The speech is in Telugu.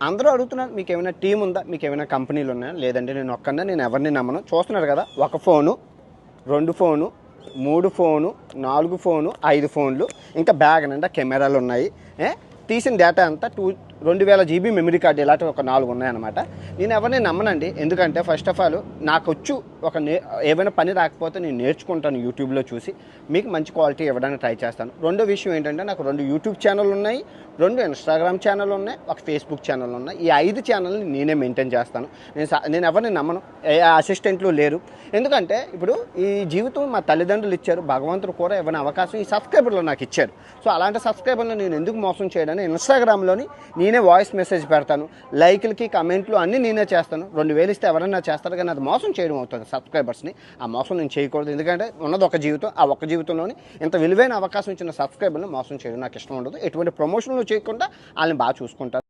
అందరూ అడుగుతున్నారు, మీకు ఏమైనా టీం ఉందా, మీకు ఏమైనా కంపెనీలు ఉన్నాయా? లేదంటే నేను ఒక్కనే, నేను ఎవరిని నమ్మను. చూస్తున్నారు కదా, ఒక ఫోను, 2 ఫోను, 3 ఫోను, 4 ఫోను, 5 ఫోన్లు, ఇంకా బ్యాగ్ నిండా కెమెరాలు ఉన్నాయి. తీసిన డేటా అంతా 2000 GB మెమరీ కార్డు ఇలాంటివి ఒక 4 ఉన్నాయన్నమాట. నేను ఎవరిని నమ్మనండి. ఎందుకంటే ఫస్ట్ ఆఫ్ ఆల్ నాకు వచ్చు ఏమైనా పని రాకపోతే నేను నేర్చుకుంటాను యూట్యూబ్లో చూసి, మీకు మంచి క్వాలిటీ ఇవ్వడానికి ట్రై చేస్తాను. రెండో విషయం ఏంటంటే, నాకు 2 యూట్యూబ్ ఛానల్ ఉన్నాయి, 2 ఇన్స్టాగ్రామ్ ఛానల్ ఉన్నాయి, ఒక ఫేస్బుక్ ఛానల్ ఉన్నాయి. ఈ 5 ఛానల్ని నేనే మెయింటైన్ చేస్తాను. నేను ఎవరిని నమ్మను, ఏ అసిస్టెంట్లు లేరు. ఎందుకంటే ఇప్పుడు ఈ జీవితం మా తల్లిదండ్రులు ఇచ్చారు, భగవంతుడు కూడా ఇవ్వని అవకాశం ఈ సబ్స్క్రైబర్లు నాకు ఇచ్చారు. సో అలాంటి సబ్స్క్రైబర్లు నేను ఎందుకు మోసం చేయడానికి ఇన్స్టాగ్రామ్లోని నేనే వాయిస్ మెసేజ్ పెడతాను, లైక్లకి కమెంట్లు అన్నీ నేనే చేస్తాను. 2000 ఇస్తే ఎవరైనా చేస్తారు, కానీ అది మోసం చేయడం అవుతుంది సబ్స్క్రైబర్స్ని. ఆ మోసం నేను చేయకూడదు. ఎందుకంటే ఉన్నది ఒక జీవితం, ఆ ఒక్క జీవితంలోని ఇంత విలువైన అవకాశం ఇచ్చిన సబ్స్క్రైబర్ని మోసం చేయడం నాకు ఇష్టం ఉండదు. ఎటువంటి ప్రమోషన్లు చేయకుండా వాళ్ళని బాగా చూసుకుంటాను.